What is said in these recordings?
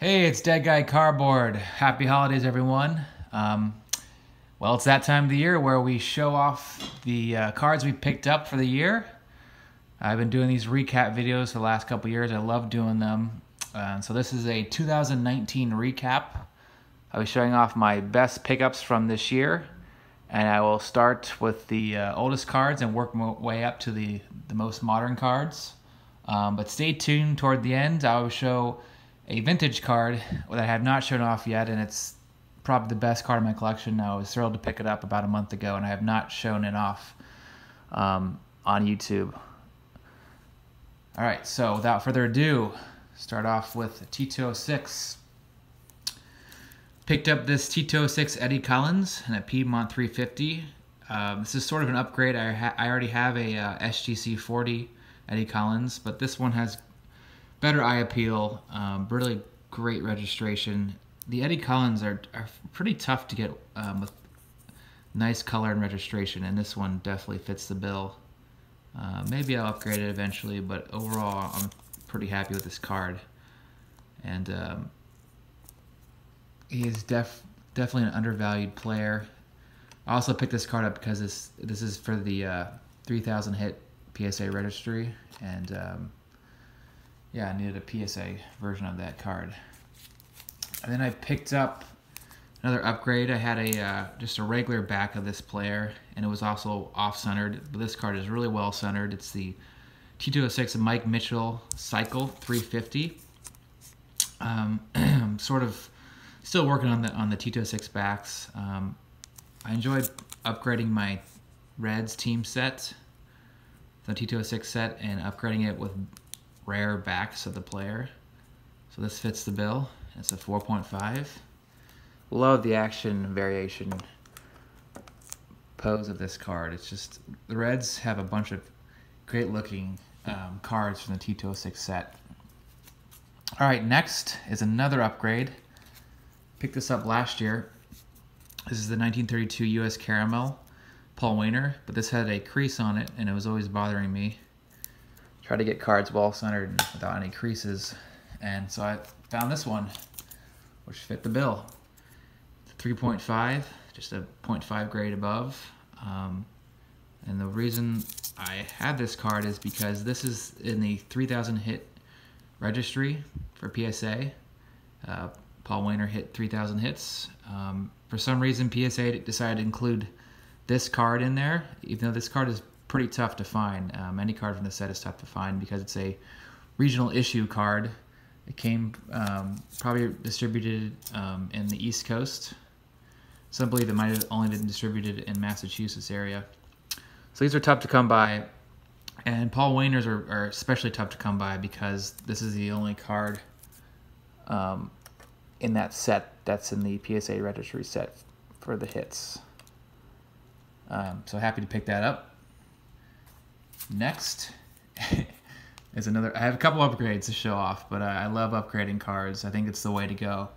Hey, it's Dead Guy Cardboard. Happy holidays, everyone. Well, it's that time of the year where we show off the cards we picked up for the year. I've been doing these recap videos for the last couple years. I love doing them. So this is a 2019 recap. I'll be showing off my best pickups from this year. And I will start with the oldest cards and work my way up to the most modern cards. But stay tuned toward the end. I will show a vintage card that I have not shown off yet, and it's probably the best card in my collection. I was thrilled to pick it up about a month ago, and I have not shown it off on YouTube. All right, so without further ado, start off with T206. Picked up this T206 Eddie Collins and a Piedmont 350. This is sort of an upgrade. I already have a SGC 40 Eddie Collins, but this one has better eye appeal, really great registration. The Eddie Collins are pretty tough to get with nice color and registration, and this one definitely fits the bill. Maybe I'll upgrade it eventually, but overall I'm pretty happy with this card. And he is definitely an undervalued player. I also picked this card up because this is for the 3,000 hit PSA registry, and yeah, I needed a PSA version of that card. And then I picked up another upgrade. I had just a regular back of this player, and it was also off-centered, but this card is really well-centered. It's the T206 Mike Mitchell Cycle 350. I'm sort of still working on the T206 backs. I enjoyed upgrading my Reds team set, the T206 set, and upgrading it with rare backs of the player. So this fits the bill. It's a 4.5. Love the action variation pose of this card. It's just, the Reds have a bunch of great looking cards from the T206 set. Alright, next is another upgrade. Picked this up last year. This is the 1932 US Caramel Paul Wainer, but this had a crease on it and it was always bothering me. Try to get cards well centered and without any creases, and so I found this one, which fit the bill. 3.5, just a 0.5 grade above. And the reason I had this card is because this is in the 3,000 hit registry for PSA. Paul Wainer hit 3,000 hits. For some reason, PSA decided to include this card in there, even though this card is pretty tough to find. Any card from the set is tough to find because it's a regional issue card. It came probably distributed in the East Coast. Some believe it might have only been distributed in Massachusetts area. So these are tough to come by, and Paul Wainers are especially tough to come by because this is the only card in that set that's in the PSA registry set for the hits. So happy to pick that up. Next is another. I have a couple upgrades to show off, but I love upgrading cards. I think it's the way to go.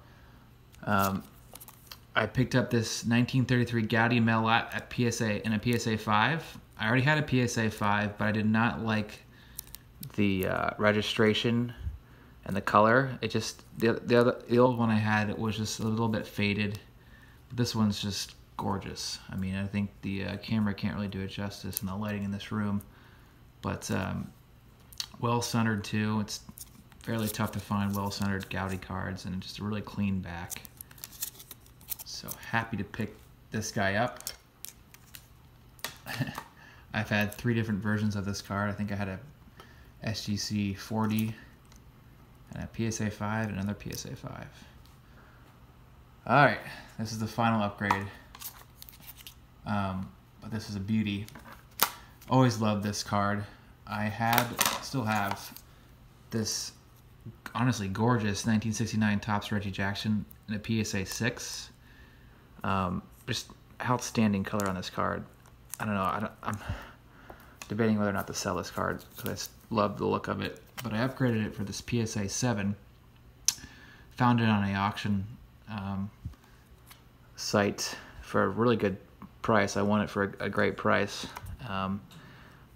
I picked up this 1933 Gaudi Melat at PSA in a PSA 5. I already had a PSA 5, but I did not like the registration and the color. It just the old one I had, it was just a little bit faded. But this one's just gorgeous. I mean, I think the camera can't really do it justice, and the lighting in this room. But well-centered too. It's fairly tough to find well-centered Gaudi cards, and just a really clean back. So happy to pick this guy up. I've had 3 different versions of this card. I think I had a SGC 40, and a PSA 5, and another PSA 5. Alright, this is the final upgrade. But this is a beauty. Always loved this card. I still have this honestly gorgeous 1969 Topps Reggie Jackson in a PSA 6. Just outstanding color on this card. I don't know. I'm debating whether or not to sell this card because I love the look of it. But I upgraded it for this PSA 7. Found it on an auction site for a really good price. I won it for a great price.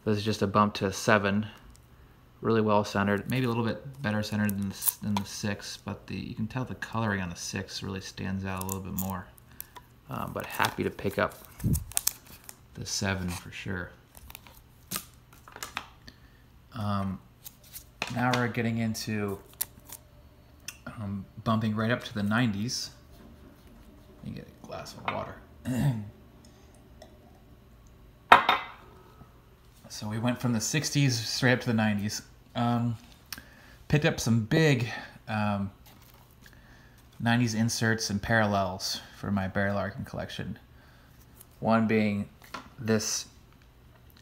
This is just a bump to 7. Really well centered, maybe a little bit better centered than the 6, but you can tell the coloring on the 6 really stands out a little bit more. But happy to pick up the 7 for sure. Now we're getting into bumping right up to the 90s. Let me get a glass of water. So we went from the 60s straight up to the 90s. Picked up some big 90s inserts and parallels for my Barry Larkin collection. One being this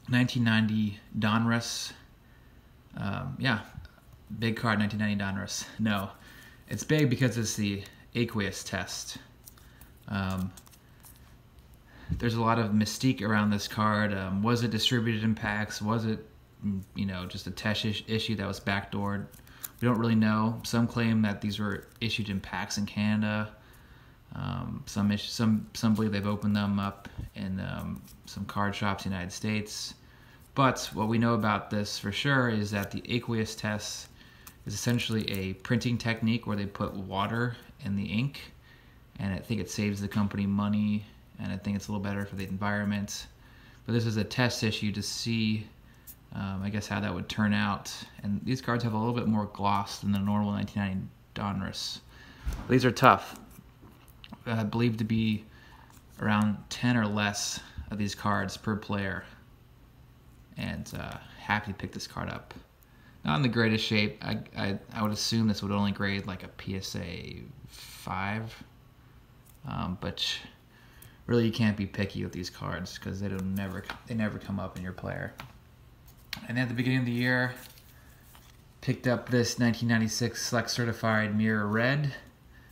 1990 Donruss. Yeah, big card, 1990 Donruss. No, it's big because it's the aqueous test. There's a lot of mystique around this card. Was it distributed in packs? Was it, just a test issue that was backdoored? We don't really know. Some claim that these were issued in packs in Canada. Some believe they've opened them up in some card shops in the United States. But what we know about this for sure is that the aqueous test is essentially a printing technique where they put water in the ink, and I think it saves the company money, and I think it's a little better for the environment. But this is a test issue to see, I guess, how that would turn out. And these cards have a little bit more gloss than the normal 1990 Donruss. These are tough. I believe to be around 10 or less of these cards per player. And happy to pick this card up. Not in the greatest shape. I would assume this would only grade like a PSA 5. But really, you can't be picky with these cards because they never come up in your player. And at the beginning of the year, picked up this 1996 Select Certified Mirror Red.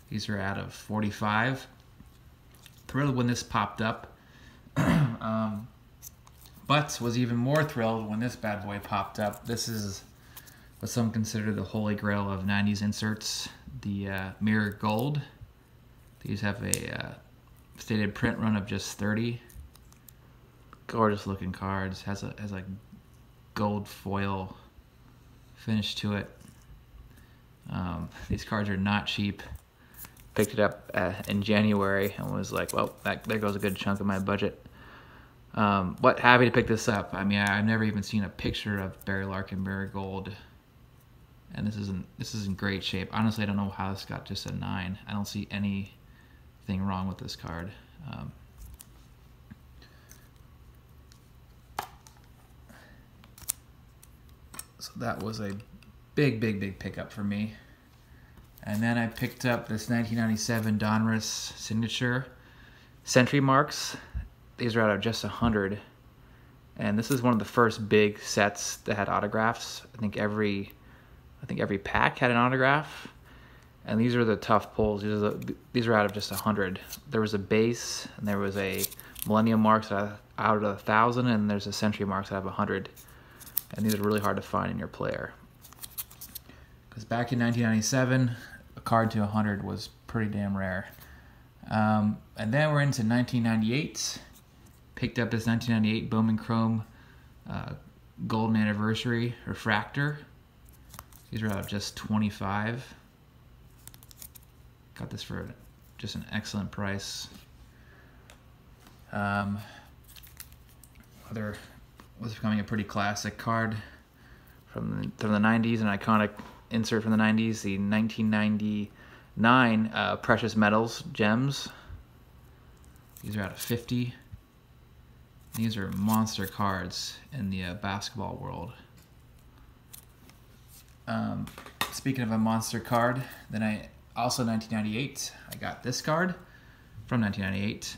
These are out of 45. Thrilled when this popped up. But was even more thrilled when this bad boy popped up. This is what some consider the holy grail of 90s inserts, the Mirror Gold. These have a stated print run of just 30. Gorgeous looking cards. Has a gold foil finish to it. These cards are not cheap. Picked it up in January and was like, well, there goes a good chunk of my budget. But happy to pick this up. I mean, I've never even seen a picture of Barry Larkin Mirror Gold, and this is in great shape. Honestly, I don't know how this got just a 9. I don't see anything wrong with this card. So that was a big pickup for me. And then I picked up this 1997 Donruss Signature Century Marks. These are out of just 100. And this is one of the first big sets that had autographs. I think every pack had an autograph. And these are the tough pulls. These are out of just 100. There was a base, and there was a Millennium Marks out of 1,000, and there's a Century Marks out of 100. And these are really hard to find in your player. Because back in 1997, a card to 100 was pretty damn rare. And then we're into 1998. Picked up this 1998 Bowman Chrome Golden Anniversary Refractor. These are out of just 25. Got this for just an excellent price. Other was becoming a pretty classic card from the 90s, an iconic insert from the 90s, the 1999 Precious Metals Gems. These are out of 50. These are monster cards in the basketball world. Speaking of a monster card, then also 1998, I got this card from 1998.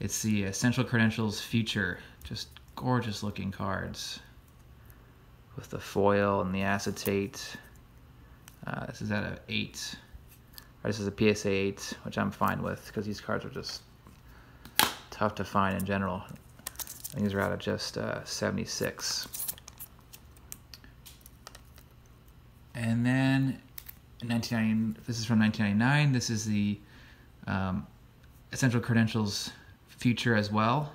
It's the Essential Credentials Future. Just gorgeous looking cards with the foil and the acetate. This is out of 8. This is a PSA 8, which I'm fine with because these cards are just tough to find in general. And these are out of just 76. And then this is from 1999. This is the Essential Credentials Future as well.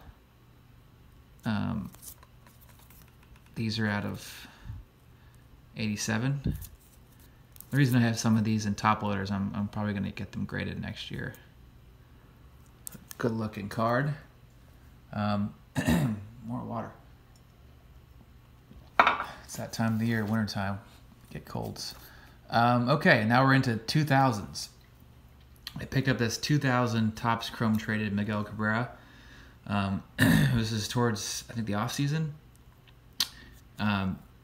These are out of 87. The reason I have some of these in top loaders, I'm probably going to get them graded next year. Good looking card. More water. It's that time of the year, wintertime. Get colds. Okay, now we're into 2000s. I picked up this 2000 Topps Chrome traded Miguel Cabrera. This is towards, I think, the off season.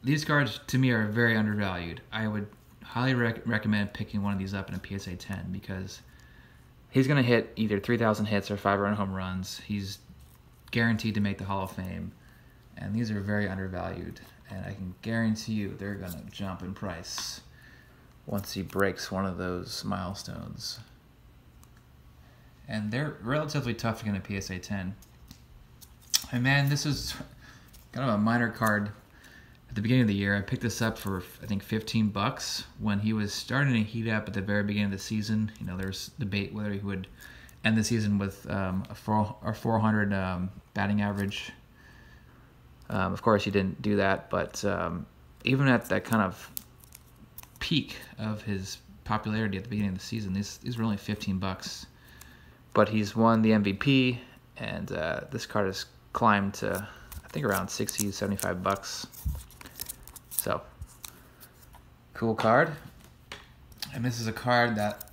These cards to me are very undervalued. I would highly recommend picking one of these up in a PSA 10 because he's going to hit either 3,000 hits or 5-run home runs. He's guaranteed to make the Hall of Fame, and these are very undervalued. And I can guarantee you they're going to jump in price once he breaks one of those milestones. And they're relatively tough to get in a PSA 10. And man, this is kind of a minor card. At the beginning of the year, I picked this up for, I think, 15 bucks when he was starting to heat up at the very beginning of the season. You know, there's debate whether he would end the season with a 400 batting average. Of course, he didn't do that, but even at that kind of peak of his popularity at the beginning of the season, these were only 15 bucks. But he's won the MVP, and this card has climbed to, I think, around 60, 75 bucks. So, cool card. And this is a card that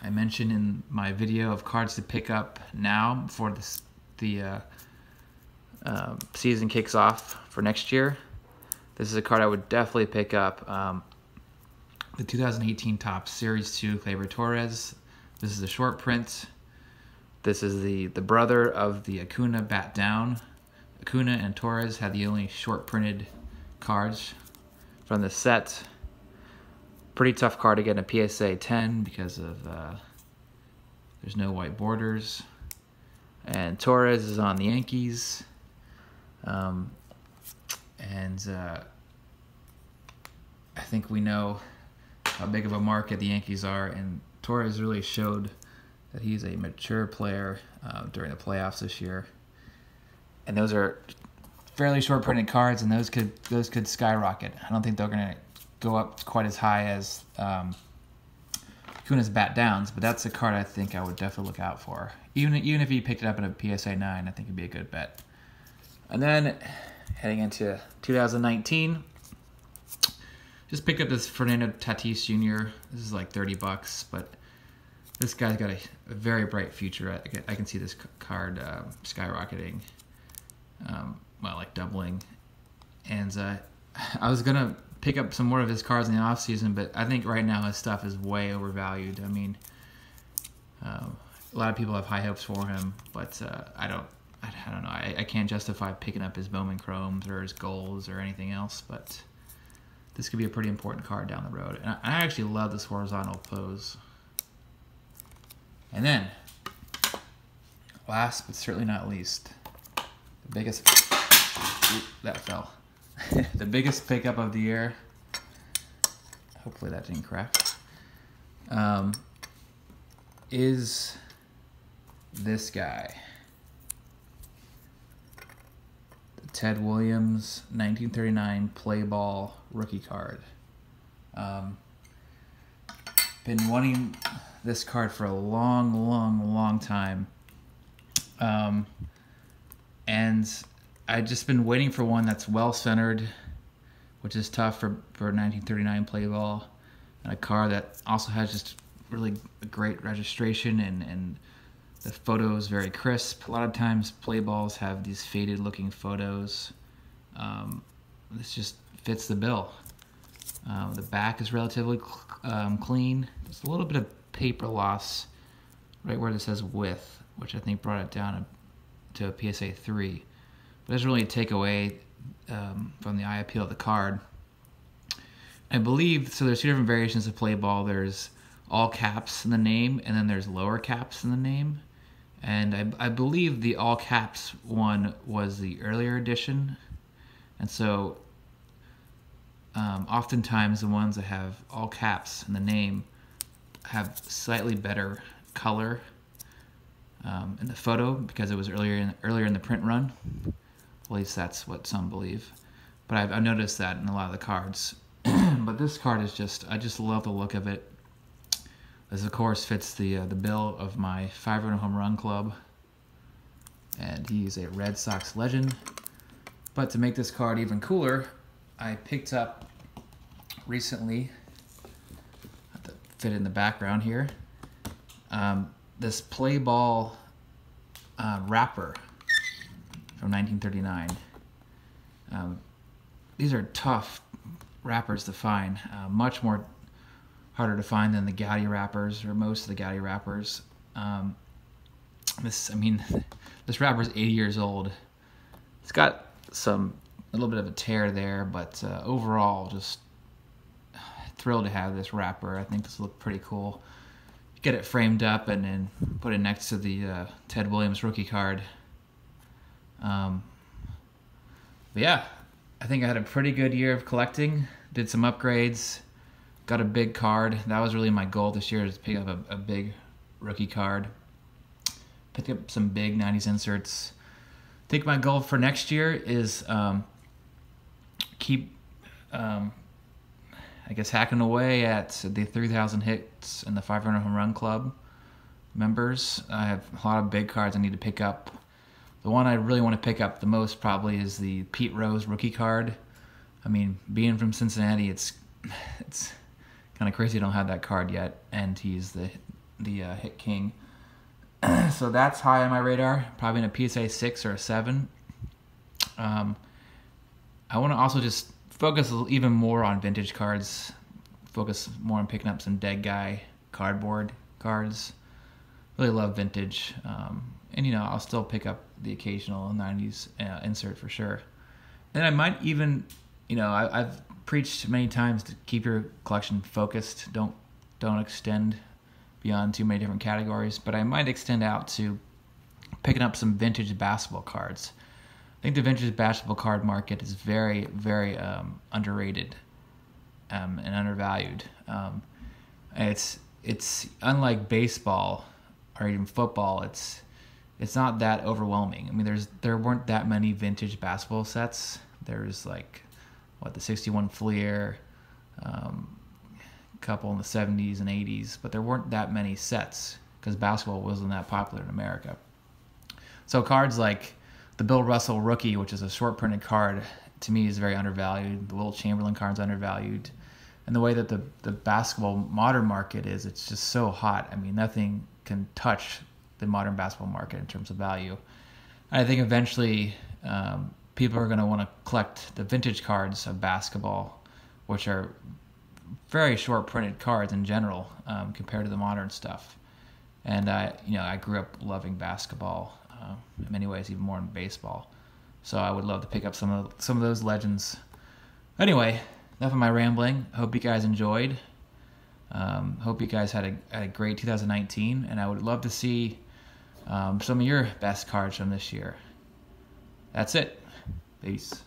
I mentioned in my video of cards to pick up now before the season kicks off for next year. This is a card I would definitely pick up. The 2018 Topps Series 2 Gleyber Torres. This is a short print. This is the brother of the Acuna Bat Down. Acuna and Torres had the only short printed cards from the set. Pretty tough card to get in a PSA 10 because of there's no white borders. And Torres is on the Yankees. I think we know how big of a market the Yankees are, and Torres really showed that he's a mature player during the playoffs this year. And those are fairly short printed cards, and those could skyrocket. I don't think they're going to go up quite as high as Acuna's Bat Downs, but that's a card I think I would definitely look out for. Even if you picked it up in a PSA 9, I think it'd be a good bet. And then heading into 2019, just picked up this Fernando Tatis Jr. This is like 30 bucks, but this guy's got a very bright future. I can see this card skyrocketing, well, like doubling. And I was going to pick up some more of his cards in the offseason, but I think right now his stuff is way overvalued. I mean, a lot of people have high hopes for him, but I don't know. I can't justify picking up his Bowman Chromes or his Golds or anything else, but this could be a pretty important card down the road. And I actually love this horizontal pose. And then, last but certainly not least, the biggest... Ooh, that fell. The biggest pickup of the year. Hopefully that didn't crack. Is this guy. The Ted Williams 1939 Play Ball rookie card. Been wanting this card for a long time. And I've just been waiting for one that's well-centered, which is tough for 1939 Play Ball, and a card that also has just really great registration and the photo is very crisp. A lot of times Play Balls have these faded-looking photos. This just fits the bill. The back is relatively clean. There's a little bit of paper loss right where it says width, which I think brought it down to a PSA 3. But it doesn't really take away from the eye appeal of the card. I believe, so there's two different variations of Play Ball. There's all caps in the name, and then there's lower caps in the name. And I believe the all caps one was the earlier edition. And so oftentimes the ones that have all caps in the name have slightly better color in the photo because it was earlier in the print run. At least that's what some believe. But I've noticed that in a lot of the cards. But this card is I just love the look of it. This, of course, fits the bill of my 500 home run club. And he's a Red Sox legend. But to make this card even cooler, I picked up recently, have to fit in the background here, this play ball wrapper from 1939. These are tough wrappers to find, much more harder to find than the Gaudy wrappers, or most of the Gaudy wrappers. This wrapper is 80 years old. It's got a little bit of a tear there, but overall, just thrilled to have this wrapper. I think this will look pretty cool. Get it framed up and then put it next to the Ted Williams rookie card. But yeah, I think I had a pretty good year of collecting. Did some upgrades. Got a big card. That was really my goal this year, is to pick up a big rookie card. Pick up some big 90s inserts. I think my goal for next year is keep, I guess, hacking away at the 3,000 hits in the 500 home run club members. I have a lot of big cards I need to pick up. The one I really want to pick up the most probably is the Pete Rose rookie card. I mean, being from Cincinnati, it's kind of crazy I don't have that card yet, and he's the hit king. So that's high on my radar, probably in a PSA 6 or a 7. I want to also just focus even more on vintage cards, focus more on picking up some dead guy cardboard cards. Really love vintage, and I'll still pick up the occasional 90s insert for sure. And I might even, I've preached many times to keep your collection focused. Don't extend beyond too many different categories, but I might extend out to picking up some vintage basketball cards. I think the vintage basketball card market is very, very underrated and undervalued. It's unlike baseball or even football. It's not that overwhelming. I mean, there weren't that many vintage basketball sets. There's the 61 Fleer, couple in the 70s and 80s, but there weren't that many sets because basketball wasn't that popular in America. So cards like the Bill Russell rookie, which is a short printed card, to me is very undervalued. The Will Chamberlain card's undervalued. And the way that the basketball modern market is, it's just so hot. I mean, nothing can touch the modern basketball market in terms of value. And I think eventually people are going to want to collect the vintage cards of basketball, which are very short printed cards in general compared to the modern stuff. And I grew up loving basketball in many ways, even more than baseball. So I would love to pick up some of those legends. Anyway, enough of my rambling. Hope you guys enjoyed. Hope you guys had a great 2019, and I would love to see some of your best cards from this year. That's it. Peace.